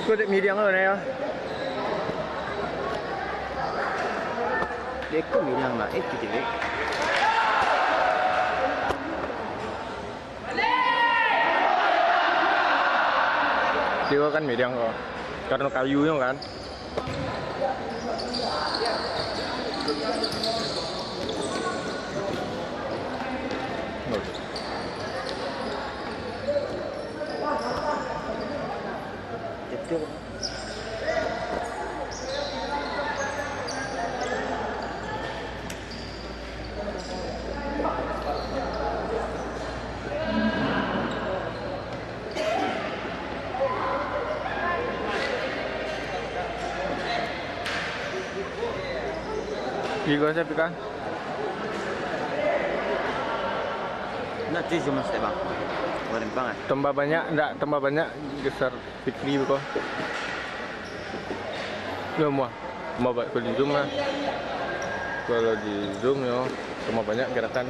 Có thể mì điang ở đây không? Dia kok bilang lah itu jadi. Dia kan mì điang kok. Karena kayunya kan. Itu Igo saya pika. nak cuci mas bang. Goreng banget. Tambah banyak, enggak tambah banyak geser Fikri kok. Ya muah. Mau buat kalau di zoom lah. Kalau di zoom ya, tambah banyak gerakan.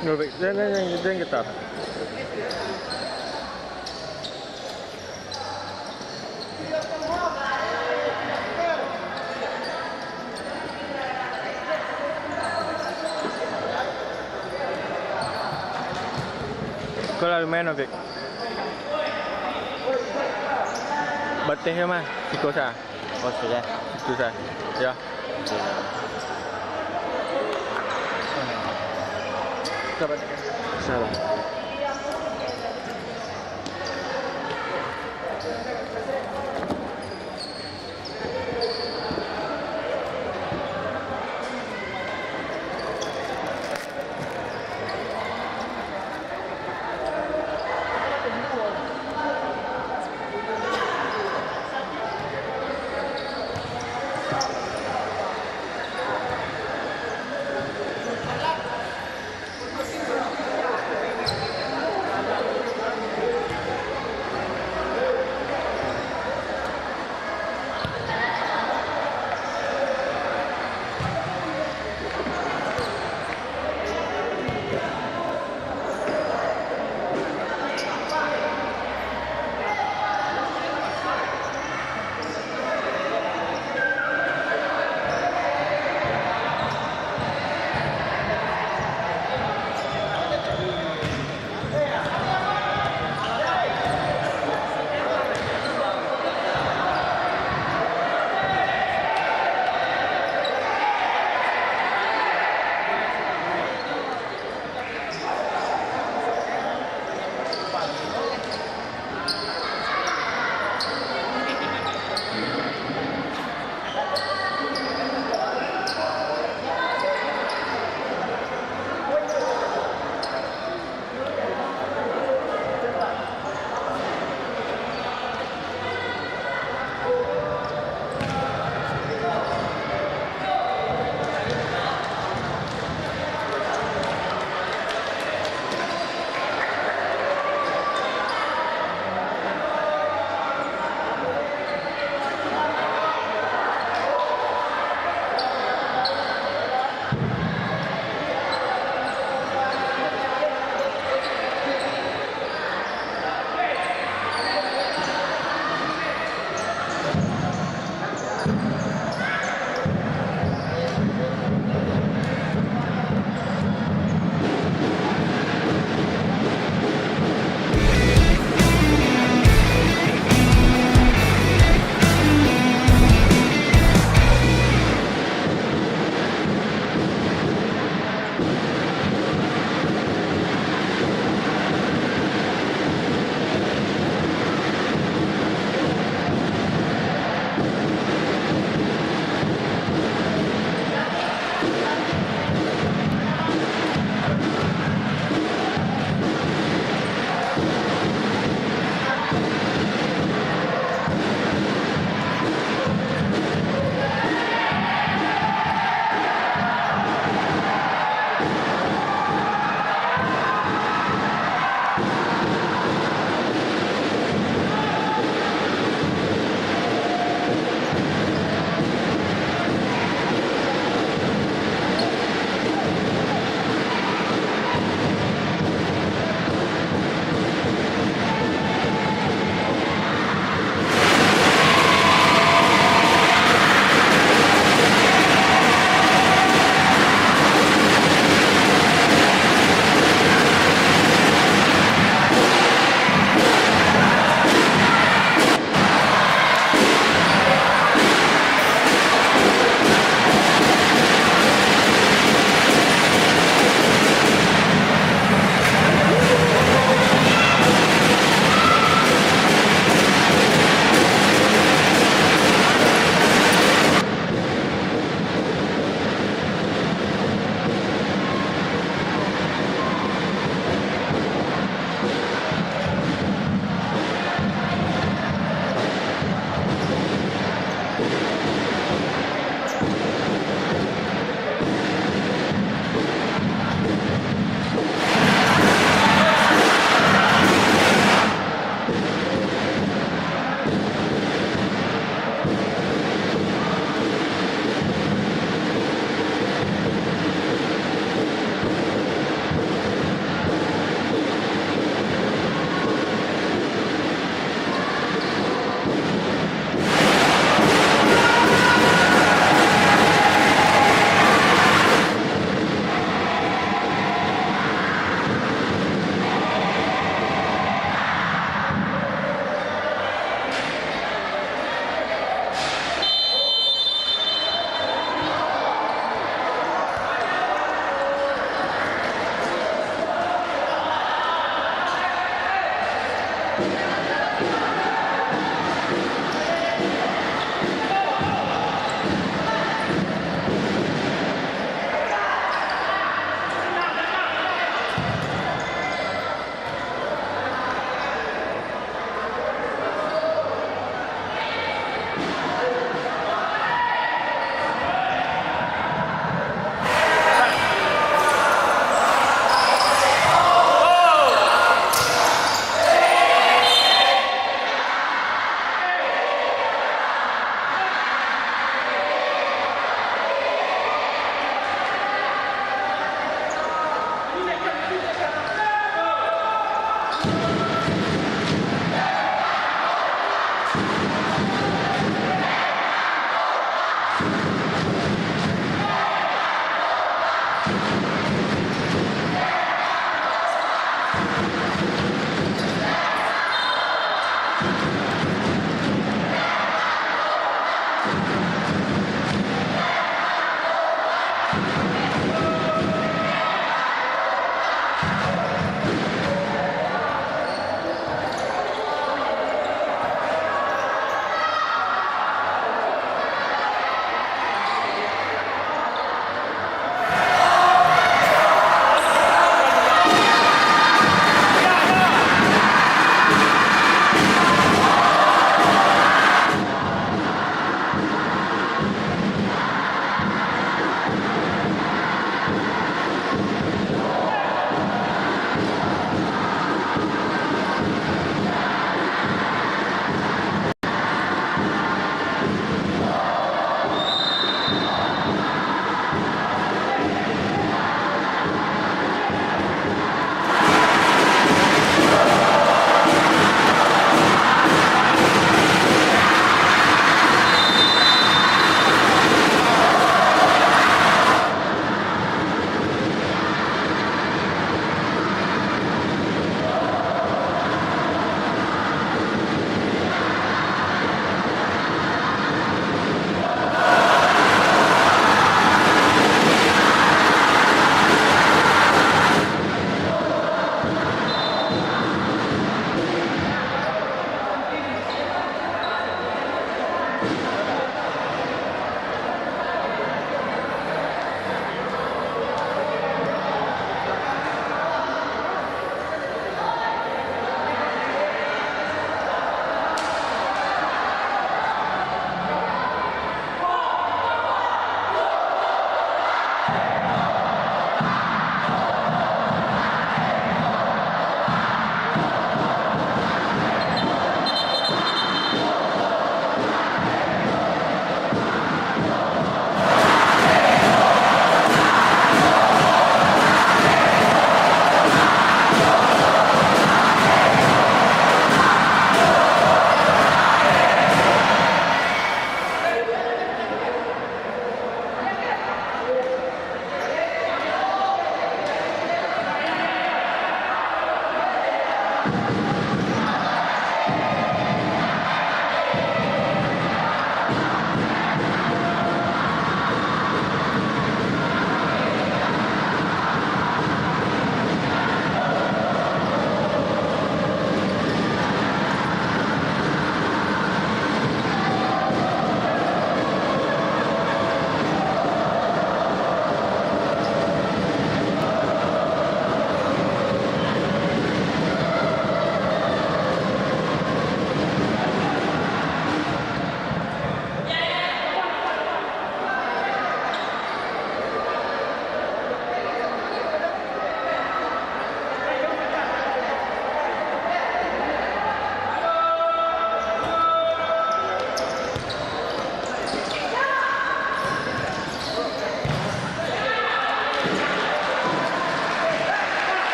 Nggak baik, dan gitar. Kau lagi main apa? Batehnya mah, Siko sah. Oh sudah. Itu sah. Ya. Sabar. Salah.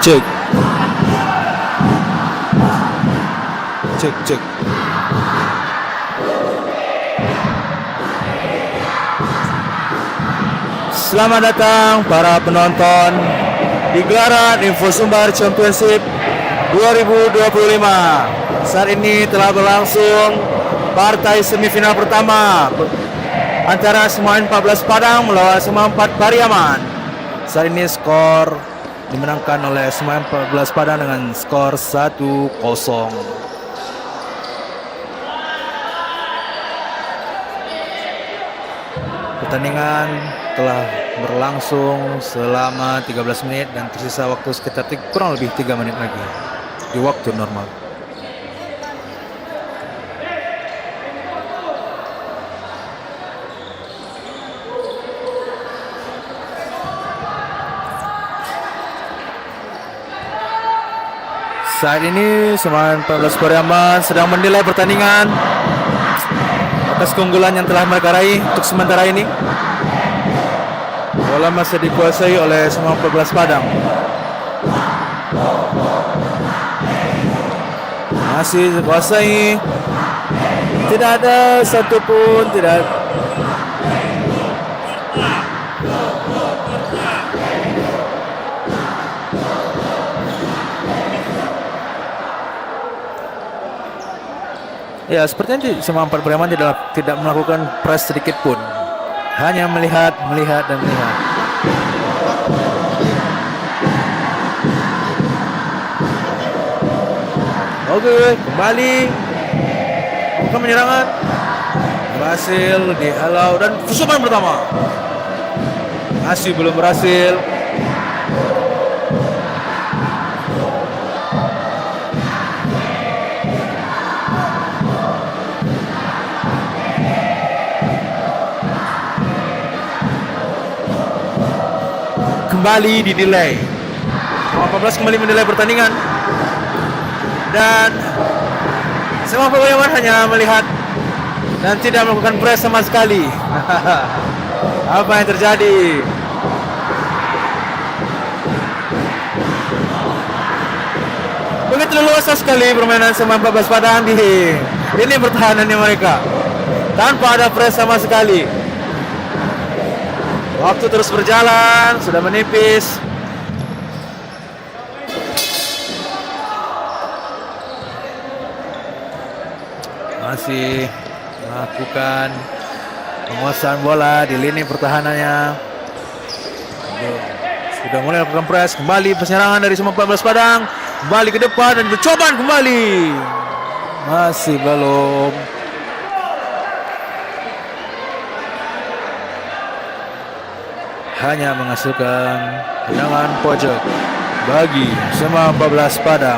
Cek. Cek, cek. Selamat datang para penonton di gelaran Info Sumbar Championship 2025. Saat ini telah berlangsung partai semifinal pertama antara Semangat 14 Padang melawan Semangat 4 Pariaman. Saat ini skor dimenangkan oleh Semangat 14 Padang dengan skor 1-0. Pertandingan telah berlangsung selama 13 menit dan tersisa waktu sekitar kurang lebih 3 menit lagi di waktu normal. Saat ini Semangat 14 Pariaman sedang menilai pertandingan atas keunggulan yang telah mereka raih untuk sementara ini. Bola masih dikuasai oleh Semangat 14 Padang. Masih dikuasai. Tidak ada satupun Ya, sepertinya Semangat 4 Pariaman tidak melakukan press sedikit pun. Hanya melihat dan melihat. Oke, kembali bukan penyerangan. Berhasil dihalau dan susupan pertama. Masih belum berhasil. Kembali dinilai. Semangat 14 kembali menilai pertandingan. Dan Semangat Pariaman hanya melihat dan tidak melakukan press sama sekali. Apa yang terjadi? Begitu luas sekali permainan Semangat 14 Padang di ini pertahanannya mereka. Tanpa ada press sama sekali. Waktu terus berjalan, sudah menipis. Masih melakukan penguasaan bola di lini pertahanannya. Sudah mulai melakukan press. Kembali penyerangan dari Semangat 14 Padang. Kembali ke depan dan percobaan kembali. Masih belum. Hanya menghasilkan tendangan pojok bagi Semangat 14 Padang.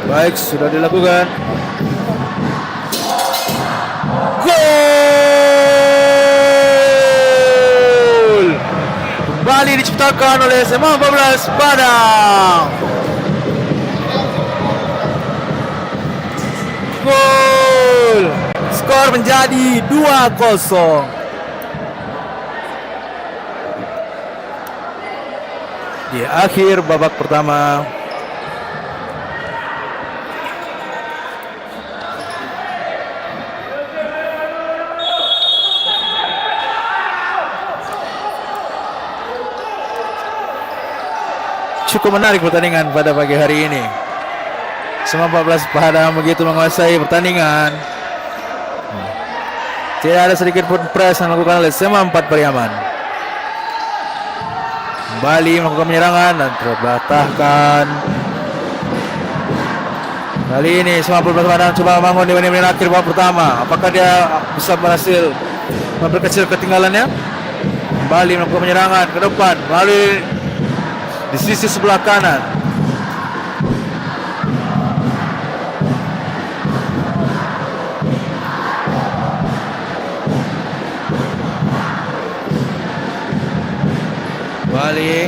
Baik, sudah dilakukan. Gol! Kembali diciptakan oleh Semangat 14 Padang. Gol! Skor menjadi 2-0. Di akhir babak pertama, cukup menarik pertandingan pada pagi hari ini. Semangat 14 Padang begitu menguasai pertandingan. Tidak ada sedikit pun press yang dilakukan oleh Semangat 4 Pariaman. Kembali melakukan penyerangan dan terbatahkan. Kali ini Semangat 14 Padang coba membangun di menit-menit akhir babak pertama. Apakah dia bisa berhasil memperkecil ketinggalannya? Kembali melakukan penyerangan ke depan melalui di sisi sebelah kanan. Kembali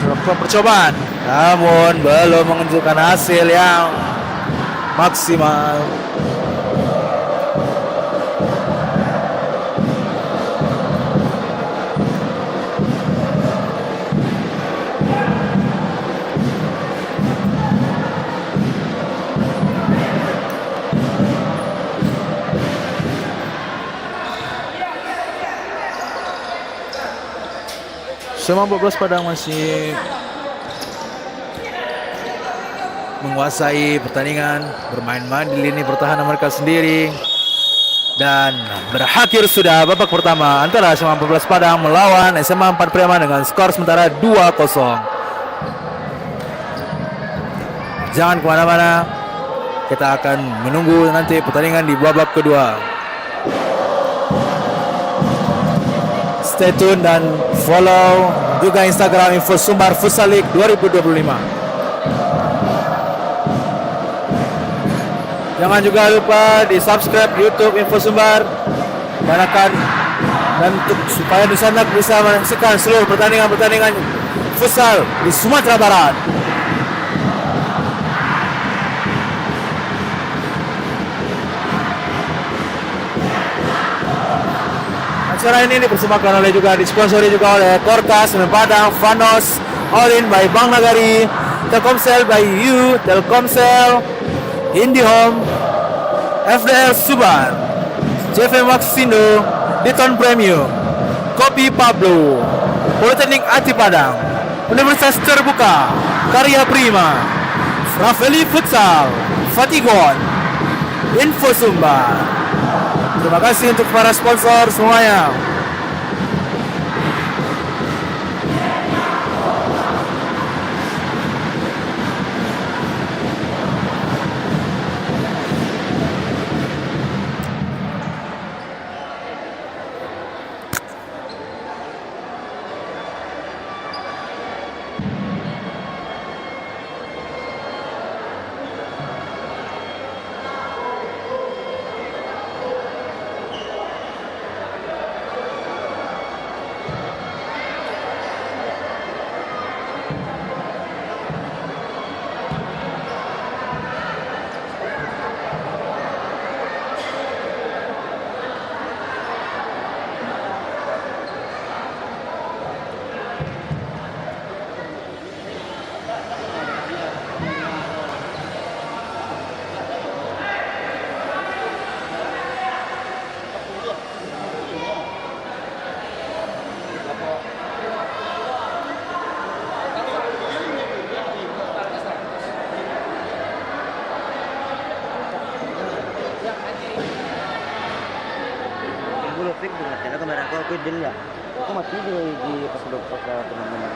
melakukan percobaan, namun belum menunjukkan hasil yang maksimal. Semua 14 Padang masih menguasai pertandingan, bermain-main di lini pertahanan mereka sendiri. Dan berakhir sudah babak pertama antara SMA 14 Padang melawan SMA 4 Priaman dengan skor sementara 2-0. Jangan kemana-mana, kita akan menunggu nanti pertandingan di babak kedua. Stay tune dan follow juga Instagram Info Sumbar Futsal League 2025. Jangan juga lupa di subscribe YouTube Info Sumbar dan supaya di sana bisa menyaksikan seluruh pertandingan futsal di Sumatera Barat. Acara ini dipersembahkan oleh juga disponsori juga oleh Korkas, Padang, Vanos, Olin by Bank Nagari, Telkomsel by You, Telkomsel, IndiHome, FDL Subar, JV Maxindo, Diton Premium, Kopi Pablo, Politeknik Ati Padang, Universitas Terbuka, Karya Prima, Rafeli Futsal, Fatigon, Info Sumbar. Terima kasih untuk para sponsor semuanya. Kamera aku din nggak? Aku mati di pas teman-teman.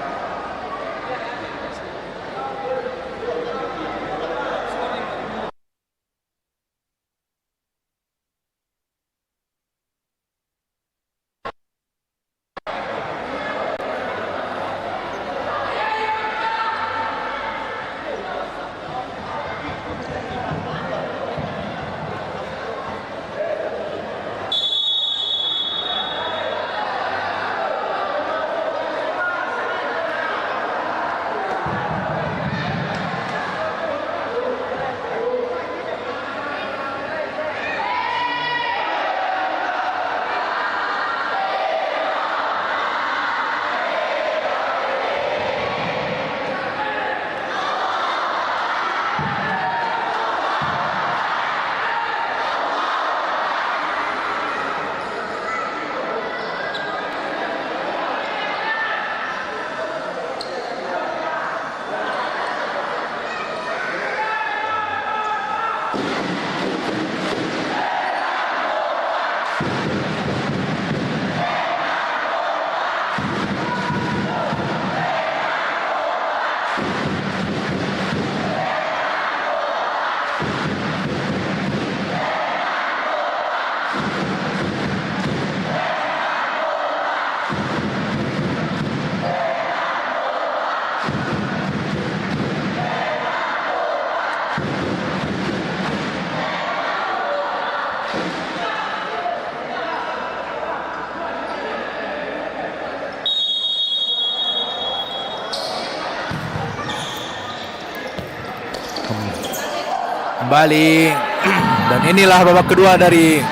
Kembali dan inilah babak kedua dari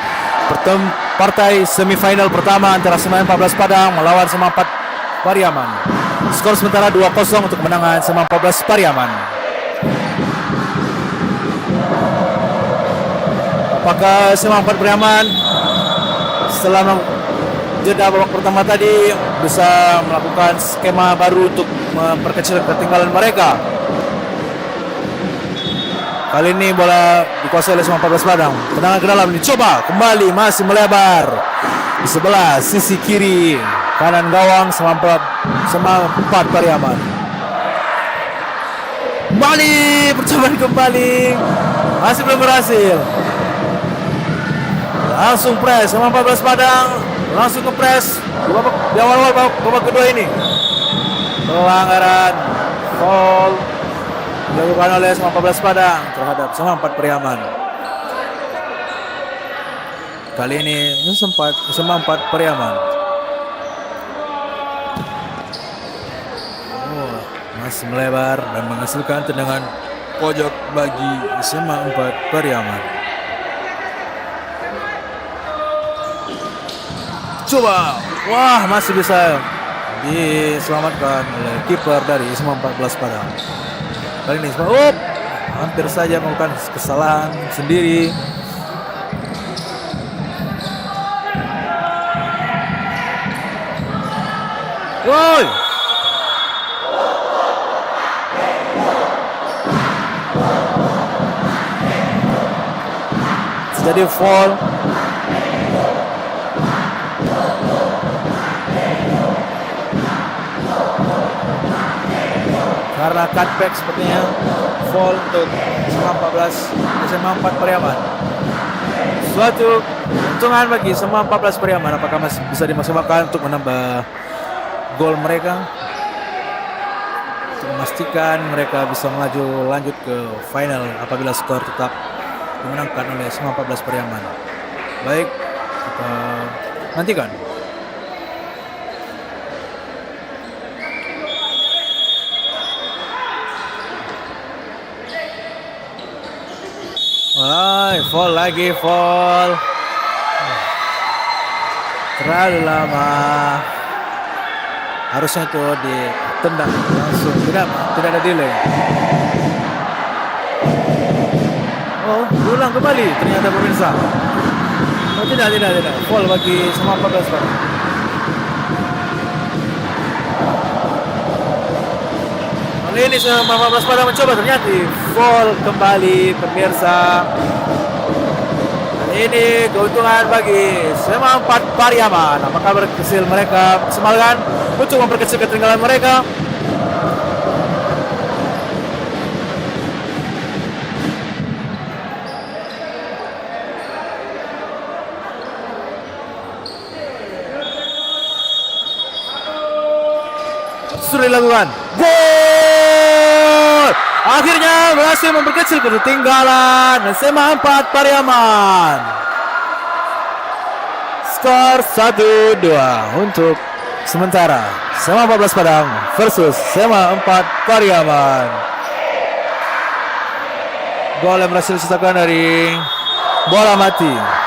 partai semifinal pertama antara SMA 14 Padang melawan SMA 4 Pariaman. Skor sementara 2-0 untuk kemenangan SMA 14 Pariaman. Apakah SMA 4 Pariaman setelah jeda babak pertama tadi bisa melakukan skema baru untuk memperkecil ketinggalan mereka. Kali ini bola dikuasai oleh Semang 14 Padang. Tendangan ke dalam dicoba kembali, masih melebar di sebelah sisi kiri kanan gawang Semang 4 Pariaman. Kembali percobaan kembali, masih belum berhasil. Langsung press Semang 14 Padang, langsung ke press di awal-awal babak kedua ini. Pelanggaran foul dilakukan oleh Semang 14 Padang terhadap Semang 4 Pariaman. Kali ini Semang 4 Pariaman. Masih melebar dan menghasilkan tendangan pojok bagi Semang 4 Pariaman. Coba, wah masih bisa diselamatkan oleh kiper dari Semang 14 Padang. Kali ini hampir saja melakukan kesalahan sendiri. Woi, jadi foul. Karena cutback sepertinya foul untuk Semang 4 Pariaman. Suatu keuntungan bagi Semang 14 Pariaman. Apakah masih bisa dimaksimalkan untuk menambah gol mereka, untuk memastikan mereka bisa lanjut ke final apabila skor tetap dimenangkan oleh Semang 14 Pariaman. Baik, kita nantikan. Foul lagi, foul. Terlalu lama. Harusnya itu ditendang langsung, tidak ada delay. Oh, ulang kembali ternyata pemirsa. Oh, tidak. Foul bagi Semang 14 Padang. Kali ini Semang 14 Padang mencoba, ternyata foul kembali pemirsa. Kali ini keuntungan bagi Semang 4 Pariaman. Apakah berhasil mereka maksimalkan untuk memperkecil ketinggalan mereka? Sudah dilakukan. Gol! Akhirnya berhasil memperkecil ketinggalan Semang 4 Pariaman. Skor 1-2 untuk sementara Semang 14 Padang versus Semang 4 Pariaman. Gol yang berhasil diciptakan dari bola mati.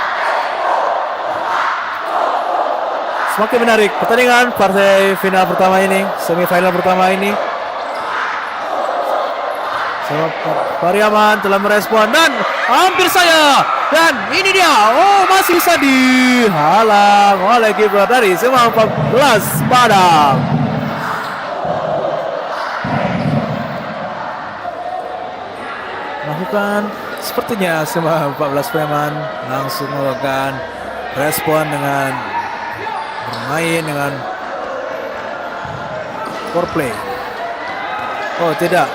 Semakin menarik pertandingan partai final pertama ini, semifinal pertama ini. Semang Pariaman telah merespon dan hampir saja, dan ini dia, masih bisa dihalang oleh kiper dari Semang 14 Padang. Melakukan sepertinya Semang 14 Pariaman langsung melakukan respon dengan bermain dengan foreplay. Oh, tidak.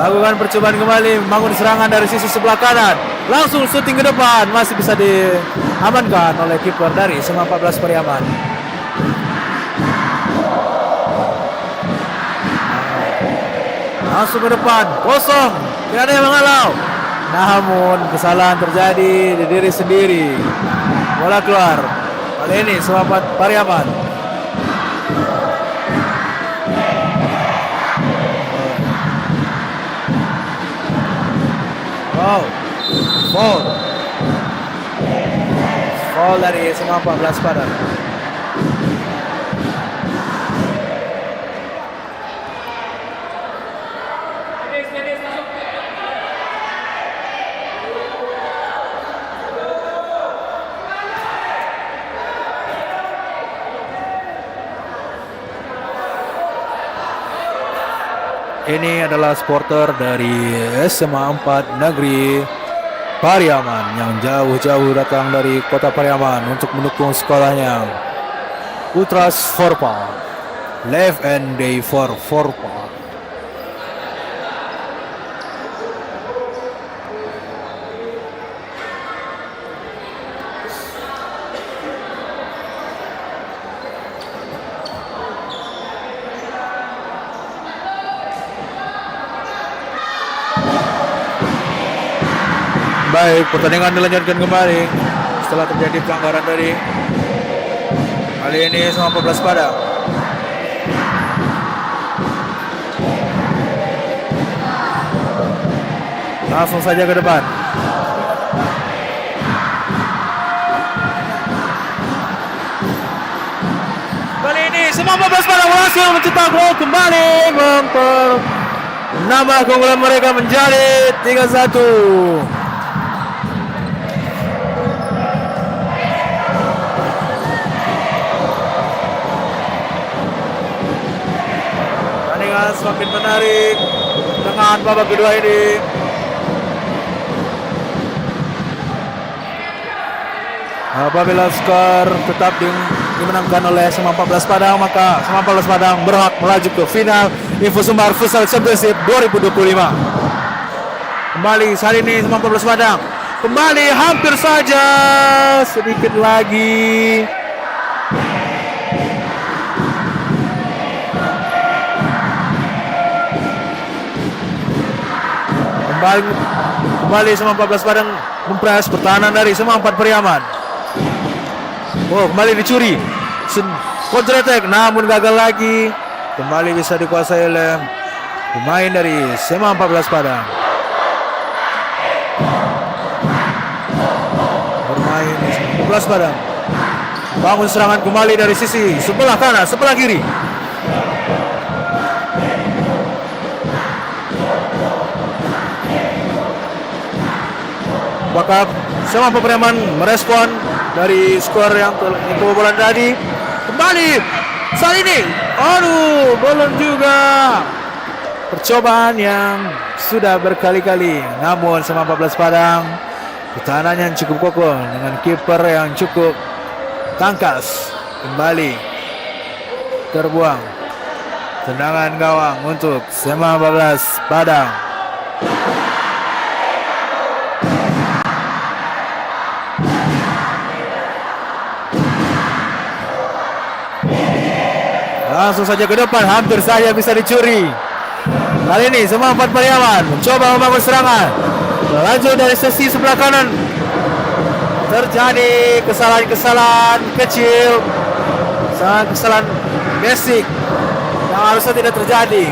Lakukan percobaan kembali membangun serangan dari sisi sebelah kanan. Langsung syuting ke depan, masih bisa diamankan oleh kiper dari Semang 14 Pariaman. Langsung ke depan, kosong, tidak ada yang menghalau. Namun kesalahan terjadi di diri sendiri. Bola keluar. Kali ini Semang 4 Pariaman. Foul dari Semang 14 Padang. Ini adalah supporter dari SMA 4 Negeri Pariaman yang jauh-jauh datang dari kota Pariaman untuk mendukung sekolahnya. Ultras Forpa, Live and Day for Forpa. Baik, pertandingan dilanjutkan kembali setelah terjadi pelanggaran tadi. Kali ini sama 14 Padang. Langsung saja ke depan. Kali ini sama 14 Padang berhasil mencetak gol kembali, nama keunggulan mereka menjadi 3-1. Semakin menarik dengan babak kedua ini. Apabila skor tetap dimenangkan oleh SMA 14 Padang, maka SMA 14 Padang berhak melaju ke final Info Sumbar Futsal Championship 2025. Kembali saat ini SMA 14 Padang kembali hampir saja, sedikit lagi. Kembali sama 14 Padang mempres pertahanan dari SMA 4 Pariaman. Oh, kembali dicuri. Counter attack namun gagal lagi. Kembali bisa dikuasai oleh pemain dari SMA 14 Padang. Bermain di SMA 14 Padang. Bangun serangan kembali dari sisi sebelah kanan, sebelah kiri. Bakal sama Pariaman merespon dari skor yang kebobolan tadi. Kembali saat ini, aduh, belum juga. Percobaan yang sudah berkali-kali, namun sama 14 Padang pertahanan yang cukup kokoh dengan kiper yang cukup tangkas. Kembali terbuang tendangan gawang untuk SMA 14 Padang. Langsung saja ke depan, hampir saja bisa dicuri. Kali ini SMA 4 Pariaman mencoba membangun serangan. Lanjut dari sisi sebelah kanan. Terjadi kesalahan-kesalahan kecil, kesalahan basic yang harusnya tidak terjadi.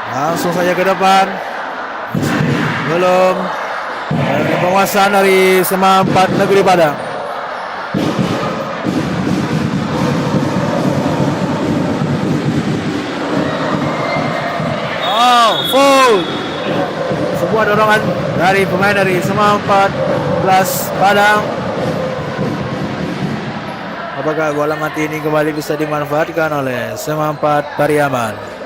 Langsung saja ke depan. Belum. Penguasaan dari SMA 4 Negeri Padang. Oh, full. Sebuah dorongan dari pemain dari SMA 14 Padang. Apakah bola mati ini kembali bisa dimanfaatkan oleh SMA 4 Pariaman?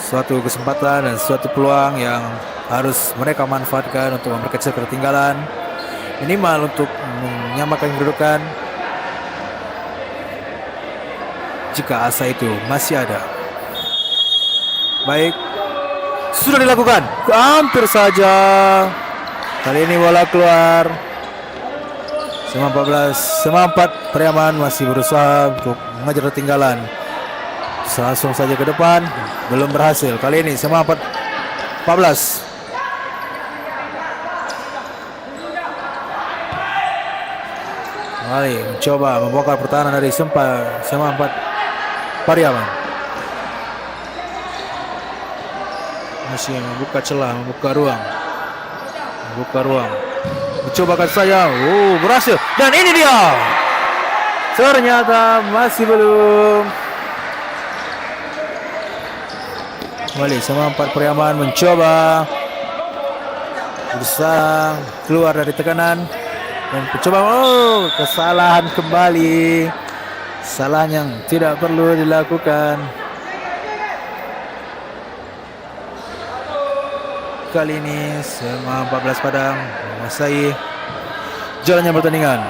Suatu kesempatan dan suatu peluang yang harus mereka manfaatkan untuk memperkecil ketertinggalan minimal untuk menyamakan kedudukan jika asa itu masih ada. Baik, sudah dilakukan, hampir saja. Kali ini bola keluar. SMA 4 Pariaman masih berusaha untuk mengejar ketinggalan. Langsung saja ke depan, belum berhasil. Kali ini SMA 14. Mari mencoba membongkar pertahanan dari SMA 4 Pariaman. Masih membuka celah, membuka ruang. Mencobakan saja. Berhasil. Dan ini dia. Ternyata masih belum. Kembali sama 4 Pariaman mencoba berusaha keluar dari tekanan dan mencoba kesalahan kembali, kesalahan yang tidak perlu dilakukan. Kali ini Sema 14 Padang menguasai jalannya pertandingan,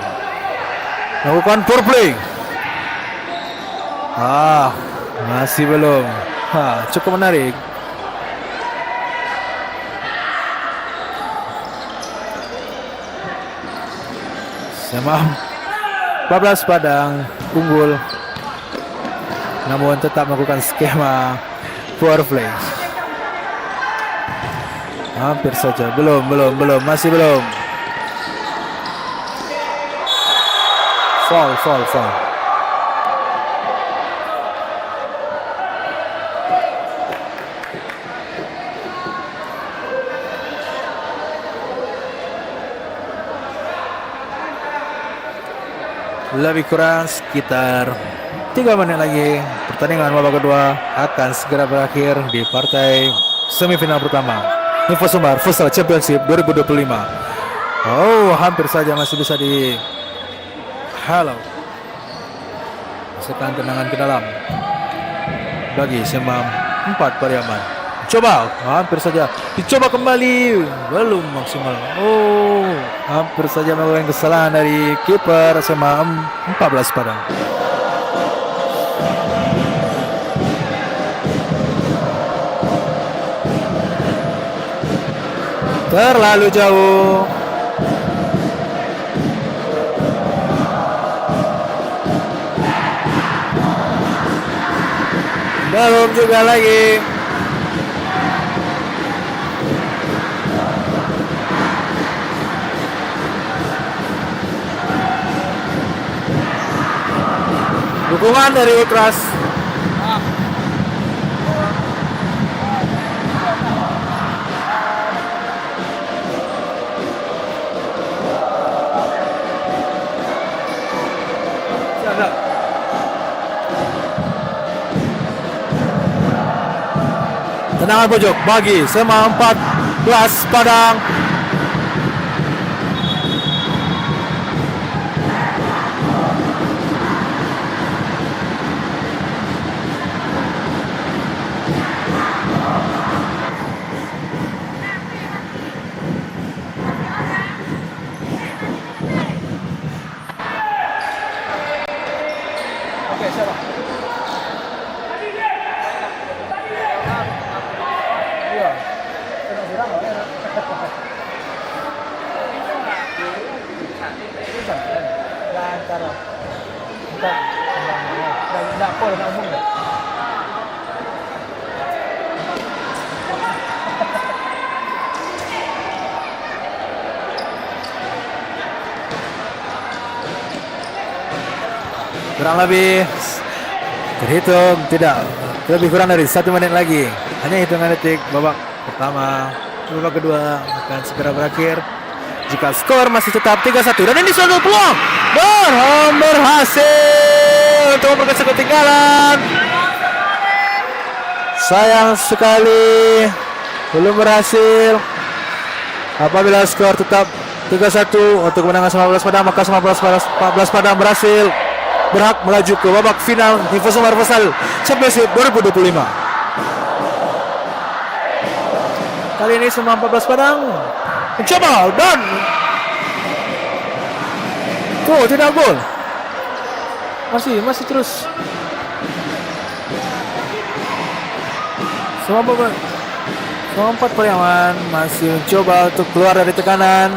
melakukan power play. Masih belum. Cukup menarik. Sema 14 Padang unggul, namun tetap melakukan skema power play. Hampir saja, belum, masih belum. Foul. Lebih kurang sekitar 3 menit lagi pertandingan babak kedua akan segera berakhir di partai semifinal pertama Info Sumbar Futsal Championship 2025. Hampir saja masih bisa di halau. Masukkan tendangan ke dalam bagi Sema 4 Pariaman. Coba, hampir saja dicoba kembali, belum maksimal. Hampir saja melakukan kesalahan dari kiper Sema 14 Padang. Terlalu jauh. Belum juga lagi. Dukungan dari Ultras. Tendangan pojok bagi Sema 14 Padang. Kurang lebih terhitung tidak lebih kurang dari 1 menit lagi, hanya hitungan detik. Babak pertama, babak kedua akan segera berakhir jika skor masih tetap 3-1. Dan ini suatu peluang berhasil untuk memperkecil ketinggalan. Sayang sekali belum berhasil. Apabila skor tetap 3-1 untuk kemenangan 19 Padang, maka 14 Padang berhak melaju ke babak final Info Sumbar Futsal Championship 2025. Kali ini Sema 14 Padang mencoba dan tidak gol. Masih terus. Sema 4 Pariaman masih mencoba untuk keluar dari tekanan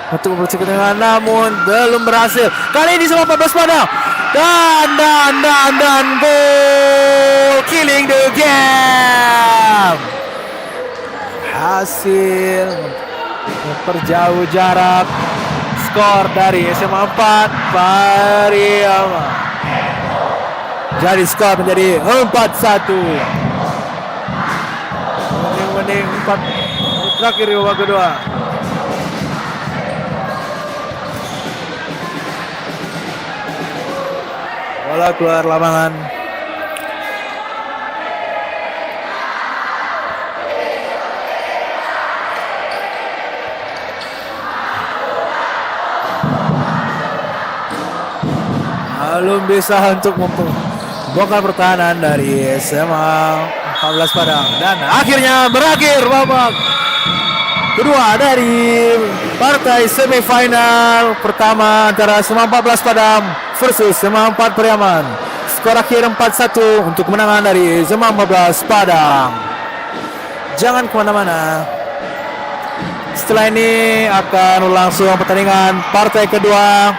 untuk mempercayai ketinggalan, namun belum berhasil. Kali ini Sema 14 Padang dan gol, killing the game. Hasil memperjauh jarak skor dari SMA 4 Pariaman. Jadi skor menjadi 4-1. Mending 4 terakhir di babak kedua. Bola keluar lapangan. belum bisa untuk membongkar pertahanan dari SMA 14 Padang. Dan akhirnya berakhir babak kedua dari partai semifinal pertama antara SMA 14 Padang versus SMA 4 Pariaman. Skor akhir 4-1 untuk kemenangan dari SMA 14 Padang. Jangan kemana-mana. Setelah ini akan langsung pertandingan partai kedua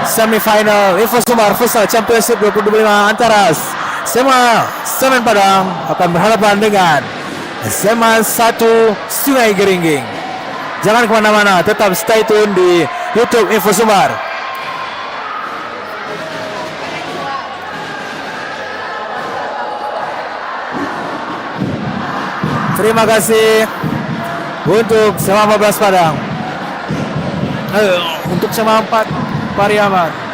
semifinal Info Sumbar Futsal Championship 2025 antara SMA Semen Padang akan berhadapan dengan SMA 1 Sungai Geringging. Jangan kemana-mana, tetap stay tune di YouTube Info Sumbar. Terima kasih untuk SMA 14 Padang. Untuk SMA 4 Pariaman.